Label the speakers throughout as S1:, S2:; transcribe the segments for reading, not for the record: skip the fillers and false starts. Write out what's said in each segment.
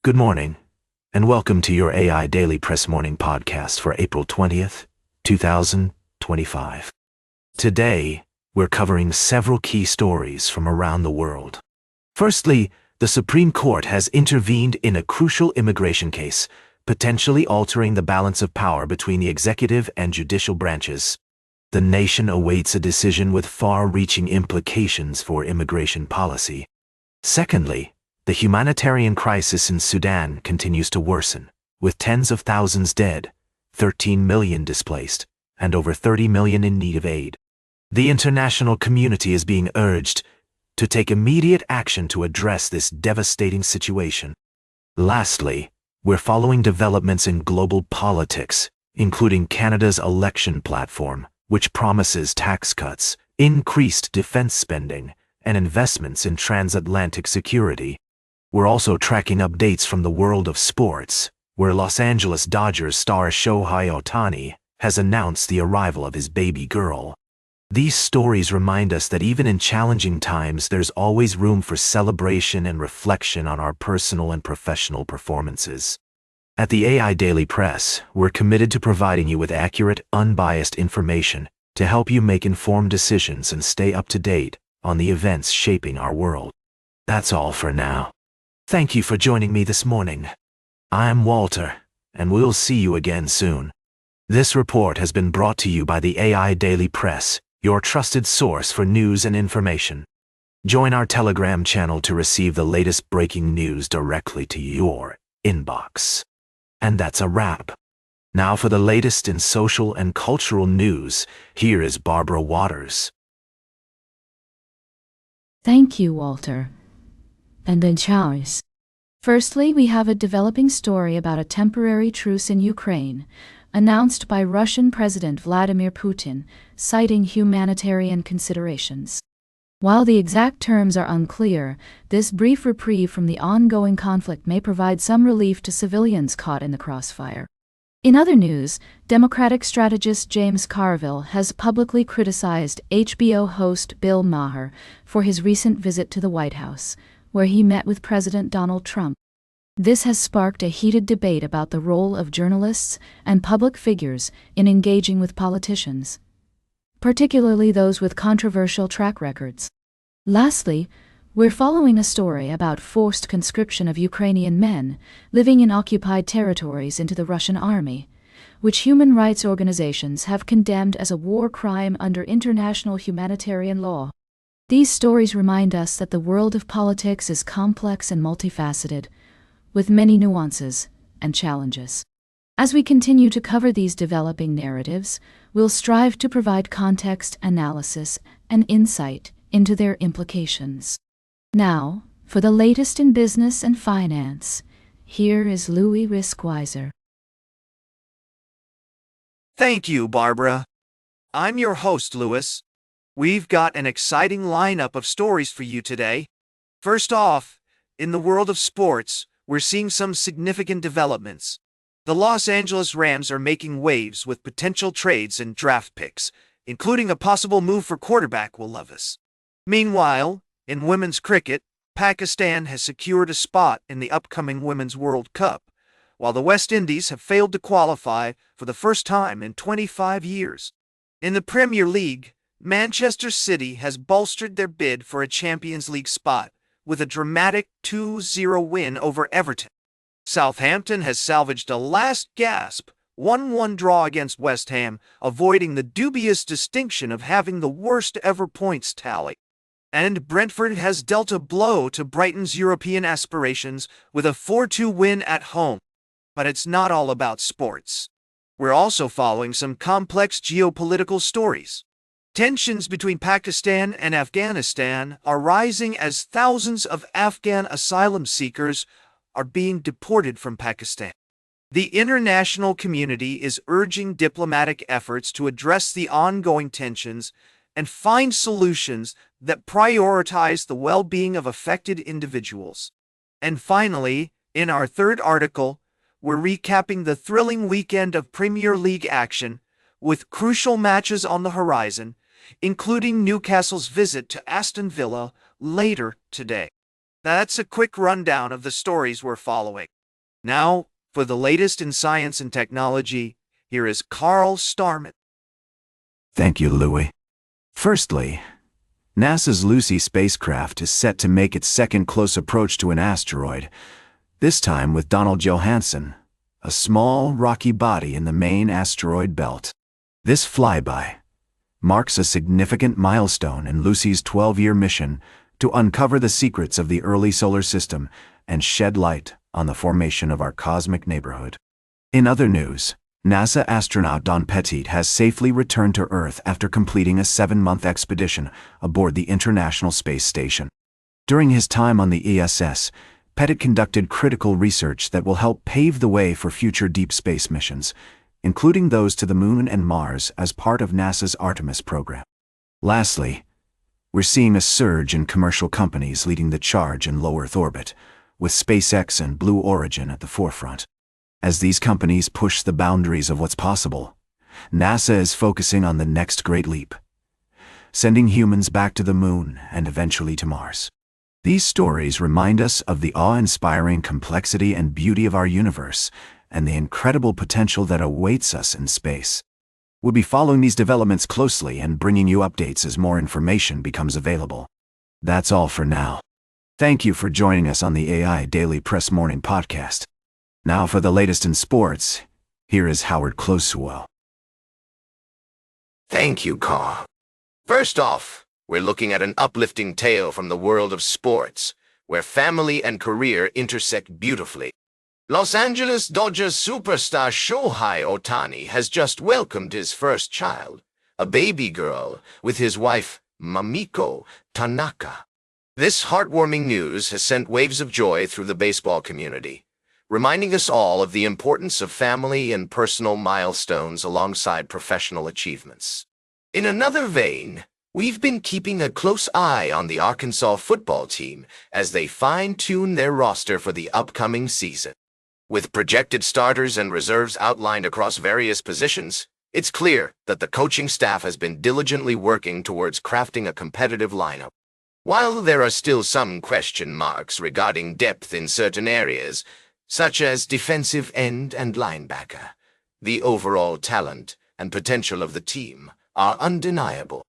S1: Good morning, and welcome to your AI Daily Press Morning Podcast for April 20th, 2025. Today, we're covering several key stories from around the world. Firstly, the Supreme Court has intervened in a crucial immigration case, potentially altering the balance of power between the executive and judicial branches. The nation awaits a decision with far-reaching implications for immigration policy. Secondly, the humanitarian crisis in Sudan continues to worsen, with tens of thousands dead, 13 million displaced, and over 30 million in need of aid. The international community is being urged to take immediate action to address this devastating situation. Lastly, we're following developments in global politics, including Canada's election platform, which promises tax cuts, increased defense spending, and investments in transatlantic security. We're also tracking updates from the world of sports, where Los Angeles Dodgers star Shohei Ohtani has announced the arrival of his baby girl. These stories remind us that even in challenging times, there's always room for celebration and reflection on our personal and professional performances. At the AI Daily Press, we're committed to providing you with accurate, unbiased information to help you make informed decisions and stay up to date on the events shaping our world. That's all for now. Thank you for joining me this morning. I'm Walter, and we'll see you again soon. This report has been brought to you by the AI Daily Press, your trusted source for news and information. Join our Telegram channel to receive the latest breaking news directly to your inbox. And that's a wrap. Now for the latest in social and cultural news, here is Barbara Waters.
S2: Thank you, Walter. And then Charles. Firstly, we have a developing story about a temporary truce in Ukraine, announced by Russian President Vladimir Putin, citing humanitarian considerations. While the exact terms are unclear, this brief reprieve from the ongoing conflict may provide some relief to civilians caught in the crossfire. In other news, Democratic strategist James Carville has publicly criticized HBO host Bill Maher for his recent visit to the White House, where he met with President Donald Trump. This has sparked a heated debate about the role of journalists and public figures in engaging with politicians, particularly those with controversial track records. Lastly, we're following a story about forced conscription of Ukrainian men living in occupied territories into the Russian army, which human rights organizations have condemned as a war crime under international humanitarian law. These stories remind us that the world of politics is complex and multifaceted, with many nuances and challenges. As we continue to cover these developing narratives, we'll strive to provide context, analysis, and insight into their implications. Now, for the latest in business and finance, here is Louis Riskweiser.
S3: Thank you, Barbara. I'm your host, Louis. We've got an exciting lineup of stories for you today. First off, in the world of sports, we're seeing some significant developments. The Los Angeles Rams are making waves with potential trades and draft picks, including a possible move for quarterback Will Levis. Meanwhile, in women's cricket, Pakistan has secured a spot in the upcoming Women's World Cup, while the West Indies have failed to qualify for the first time in 25 years. In the Premier League, Manchester City has bolstered their bid for a Champions League spot with a dramatic 2-0 win over Everton. Southampton has salvaged a last-gasp 1-1 draw against West Ham, avoiding the dubious distinction of having the worst-ever points tally. And Brentford has dealt a blow to Brighton's European aspirations with a 4-2 win at home. But it's not all about sports. We're also following some complex geopolitical stories. Tensions between Pakistan and Afghanistan are rising as thousands of Afghan asylum seekers are being deported from Pakistan. The international community is urging diplomatic efforts to address the ongoing tensions and find solutions that prioritize the well-being of affected individuals. And finally, in our third article, we're recapping the thrilling weekend of Premier League action with crucial matches on the horizon, including Newcastle's visit to Aston Villa later today. That's a quick rundown of the stories we're following. Now, for the latest in science and technology, here is Carl Starman.
S1: Thank you, Louis. Firstly, NASA's Lucy spacecraft is set to make its second close approach to an asteroid, this time with Donald Johanson, a small, rocky body in the main asteroid belt. This flyby marks a significant milestone in Lucy's 12-year mission to uncover the secrets of the early solar system and shed light on the formation of our cosmic neighborhood. In other news, NASA astronaut Don Petit has safely returned to Earth after completing a 7-month expedition aboard the International Space Station. During his time on the ISS, Petit conducted critical research that will help pave the way for future deep space missions, including those to the Moon and Mars as part of NASA's Artemis program. Lastly, we're seeing a surge in commercial companies leading the charge in low Earth orbit, with SpaceX and Blue Origin at the forefront. As these companies push the boundaries of what's possible, NASA is focusing on the next great leap, sending humans back to the Moon and eventually to Mars. These stories remind us of the awe-inspiring complexity and beauty of our universe and the incredible potential that awaits us in space. We'll be following these developments closely and bringing you updates as more information becomes available. That's all for now. Thank you for joining us on the AI Daily Press Morning Podcast. Now for the latest in sports, here is Howard Closewell.
S4: Thank you, Carl. First off, we're looking at an uplifting tale from the world of sports, where family and career intersect beautifully. Los Angeles Dodgers superstar Shohei Ohtani has just welcomed his first child, a baby girl, with his wife, Mamiko Tanaka. This heartwarming news has sent waves of joy through the baseball community, reminding us all of the importance of family and personal milestones alongside professional achievements. In another vein, we've been keeping a close eye on the Arkansas football team as they fine-tune their roster for the upcoming season. With projected starters and reserves outlined across various positions, it's clear that the coaching staff has been diligently working towards crafting a competitive lineup. While there are still some question marks regarding depth in certain areas, such as defensive end and linebacker, the overall talent and potential of the team are undeniable.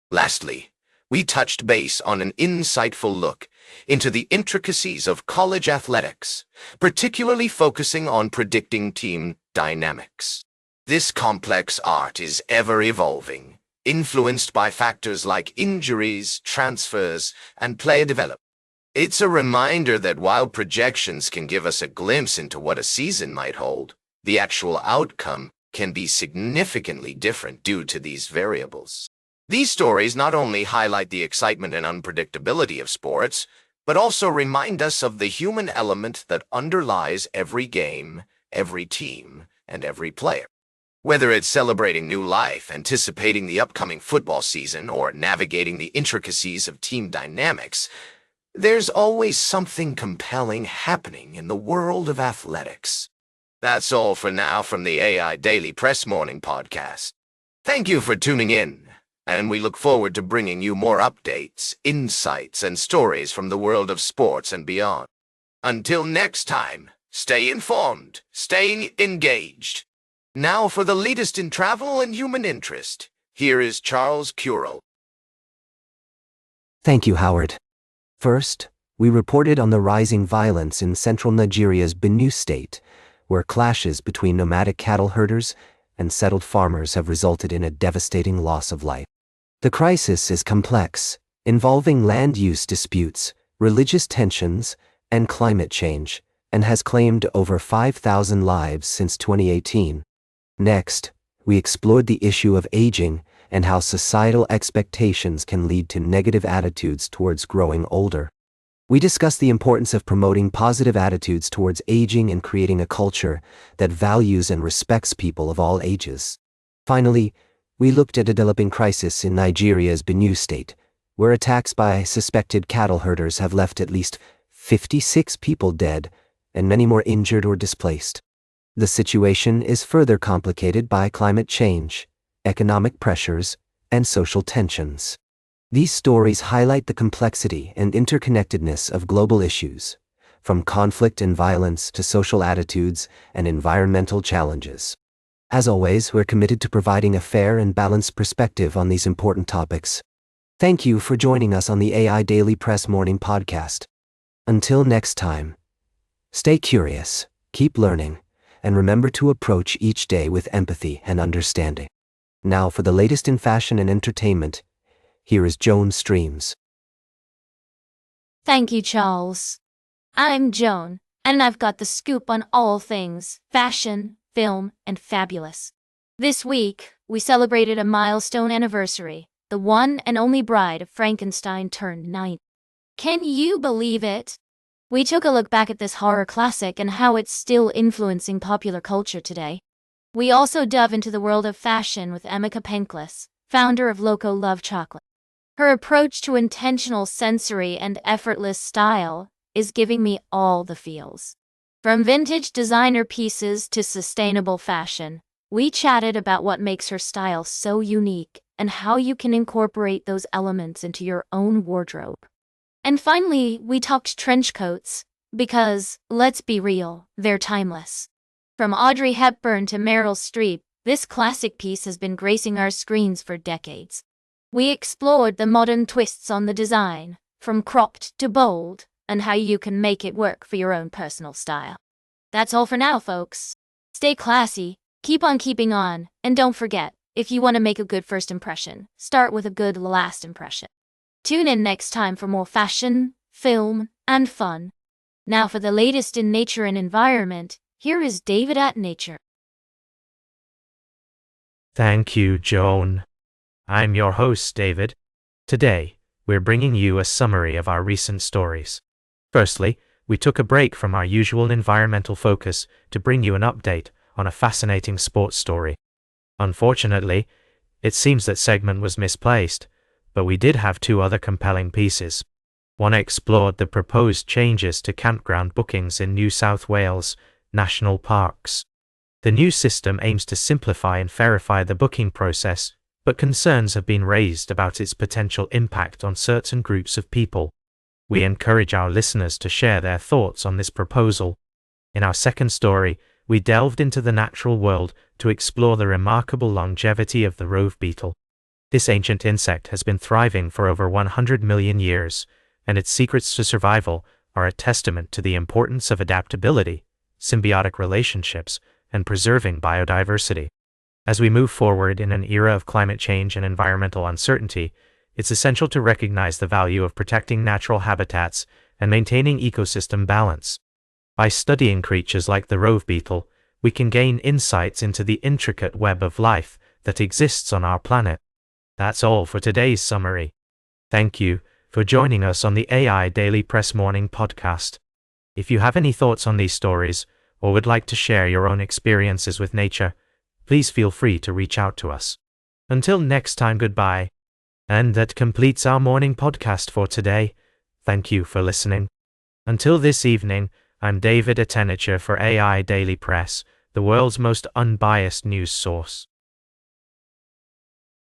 S4: Lastly, we touched base on an insightful look into the intricacies of college athletics, particularly focusing on predicting team dynamics. This complex art is ever-evolving, influenced by factors like injuries, transfers, and player development. It's a reminder that while projections can give us a glimpse into what a season might hold, the actual outcome can be significantly different due to these variables. These stories not only highlight the excitement and unpredictability of sports, but also remind us of the human element that underlies every game, every team, and every player. Whether it's celebrating new life, anticipating the upcoming football season, or navigating the intricacies of team dynamics, there's always something compelling happening in the world of athletics. That's all for now from the AI Daily Press Morning Podcast. Thank you for tuning in, and we look forward to bringing you more updates, insights, and stories from the world of sports and beyond. Until next time, stay informed, stay engaged. Now for the latest in travel and human interest, here is Charles Curel.
S5: Thank you, Howard. First, we reported on the rising violence in central Nigeria's Benue state, where clashes between nomadic cattle herders and settled farmers have resulted in a devastating loss of life. The crisis is complex, involving land use disputes, religious tensions, and climate change, and has claimed over 5,000 lives since 2018. Next, we explored the issue of aging and how societal expectations can lead to negative attitudes towards growing older. We discussed the importance of promoting positive attitudes towards aging and creating a culture that values and respects people of all ages. Finally, we looked at a developing crisis in Nigeria's Benue state, where attacks by suspected cattle herders have left at least 56 people dead and many more injured or displaced. The situation is further complicated by climate change, economic pressures, and social tensions. These stories highlight the complexity and interconnectedness of global issues, from conflict and violence to social attitudes and environmental challenges. As always, we're committed to providing a fair and balanced perspective on these important topics. Thank you for joining us on the AI Daily Press Morning Podcast. Until next time, stay curious, keep learning, and remember to approach each day with empathy and understanding. Now for the latest in fashion and entertainment, here is Joan Streams.
S6: Thank you, Charles. I'm Joan, and I've got the scoop on all things fashion, film, and fabulous. This week, we celebrated a milestone anniversary. The one and only Bride of Frankenstein turned 9. Can you believe it? We took a look back at this horror classic and how it's still influencing popular culture today. We also dove into the world of fashion with Emeka Penklis, founder of Loco Love Chocolate. Her approach to intentional sensory and effortless style is giving me all the feels. From vintage designer pieces to sustainable fashion, we chatted about what makes her style so unique and how you can incorporate those elements into your own wardrobe. And finally, we talked trench coats, because, let's be real, they're timeless. From Audrey Hepburn to Meryl Streep, this classic piece has been gracing our screens for decades. We explored the modern twists on the design, from cropped to bold, and how you can make it work for your own personal style. That's all for now, folks. Stay classy, keep on keeping on, and don't forget, if you want to make a good first impression, start with a good last impression. Tune in next time for more fashion, film, and fun. Now for the latest in nature and environment, here is David at Nature.
S7: Thank you, Joan. I'm your host, David. Today, we're bringing you a summary of our recent stories. Firstly, we took a break from our usual environmental focus to bring you an update on a fascinating sports story. Unfortunately, it seems that segment was misplaced, but we did have two other compelling pieces. One explored the proposed changes to campground bookings in New South Wales national parks. The new system aims to simplify and verify the booking process, but concerns have been raised about its potential impact on certain groups of people. We encourage our listeners to share their thoughts on this proposal. In our second story, we delved into the natural world to explore the remarkable longevity of the rove beetle. This ancient insect has been thriving for over 100 million years, and its secrets to survival are a testament to the importance of adaptability, symbiotic relationships, and preserving biodiversity. As we move forward in an era of climate change and environmental uncertainty, it's essential to recognize the value of protecting natural habitats and maintaining ecosystem balance. By studying creatures like the rove beetle, we can gain insights into the intricate web of life that exists on our planet. That's all for today's summary. Thank you for joining us on the AI Daily Press Morning Podcast. If you have any thoughts on these stories, or would like to share your own experiences with nature, please feel free to reach out to us. Until next time, goodbye. And that completes our morning podcast for today. Thank you for listening. Until this evening, I'm David at Nature for AI Daily Press, the world's most unbiased news source.